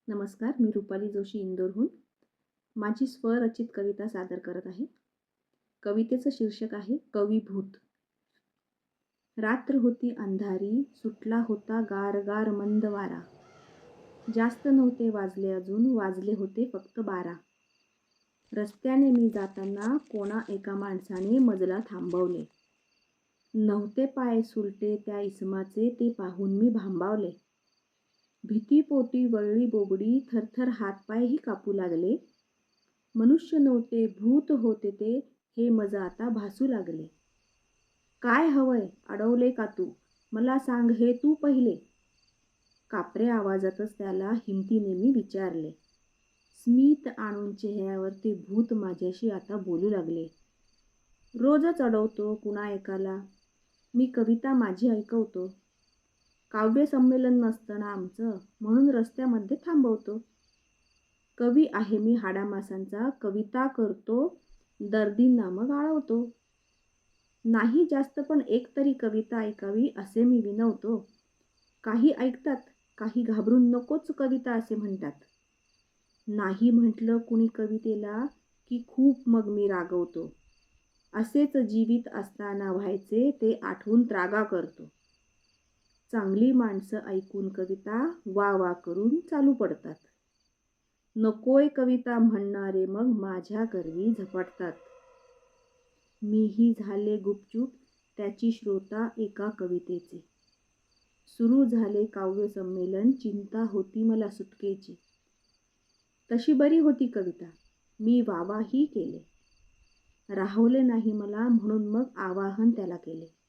नमस्कार, मी रुपाली जोशी इंदोरहून. माझी स्वरचित कविता सादर करत आहे. कवितेचं शीर्षक आहे कविभूत. रात्र होती अंधारी, सुटला होता गार गार मंद वारा. जास्त नव्हते वाजले अजून, वाजले होते फक्त 12. रस्त्याने मी जाताना कोणा एका माणसाने मजला थांबवले. नव्हते पाय सुलटे त्या इसमाचे, ते पाहून मी भांबावले. भीतीपोटी वळली बोबडी, थरथर हातपायही कापू लागले. मनुष्य नव्हते भूत होते ते, हे मज आता भासू लागले. काय हवंय, अडवले का तू, मला सांग हे तू पहिले. कापऱ्या आवाजातच त्याला हिमतीने मी विचारले. स्मित आणून चेहऱ्यावर ते भूत माझ्याशी आता बोलू लागले. रोजच अडवतो कुणा एकाला, मी कविता माझी ऐकवतो. काव्य संमेलन नसतं ना आमचं, म्हणून रस्त्यामध्ये थांबवतो. कवी आहे मी हाडामासांचा, कविता करतो, दर्दींना मग आळवतो. नाही जास्त पण एक तरी कविता ऐकावी असे मी विनवतो. काही ऐकतात, काही घाबरून नकोच कविता असे म्हणतात. नाही म्हटलं कुणी कवितेला की खूप मग मी रागवतो. असेच जीवित असताना व्हायचे ते आठवून त्रागा करतो. चांगली माणसं ऐकून कविता वा वा करून चालू पडतात. नकोय कविता म्हणणारे मग माझ्या गर्वी झपाटतात. मीही झाले गुपचूप त्याची श्रोता एका कवितेचे. सुरू झाले काव्य संमेलन, चिंता होती मला सुटकेची. तशी बरी होती कविता, मी वावाही केले. राहवले नाही मला म्हणून मग आवाहन त्याला केले.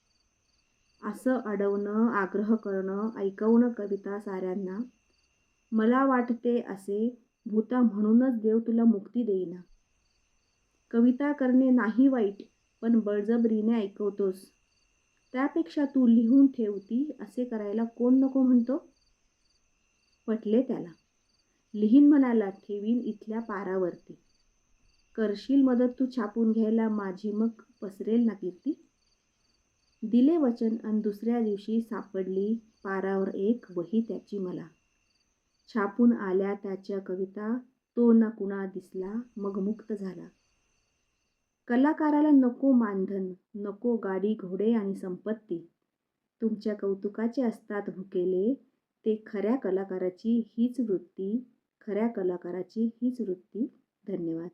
असं अडवणं, आग्रह करणं, ऐकवणं कविता साऱ्यांना. मला वाटते असे, भूता म्हणूनच देव तुला मुक्ती देईना. कविता करणे नाही वाईट, पण बळजबरीने ऐकवतोस. त्यापेक्षा तू लिहून ठेवती असे करायला कोण नको म्हणतो. पटले त्याला. लिहीन म्हणाला, ठेवीन इथल्या पारावरती. करशील मदत तू छापून घ्यायला माझी, मग पसरेल ना कीर्ती. दिले वचन अन दुसऱ्या दिवशी सापडली पारावर एक वही त्याची मला. छापून आल्या त्याच्या कविता, तो ना कुणा दिसला मग मुक्त झाला. कलाकाराला नको मानधन, नको गाडी घोडे आणि संपत्ती. तुमच्या कौतुकाचे असतात भुकेले, ते खऱ्या कलाकाराची हीच वृत्ती, खऱ्या कलाकाराची हीच वृत्ती. धन्यवाद.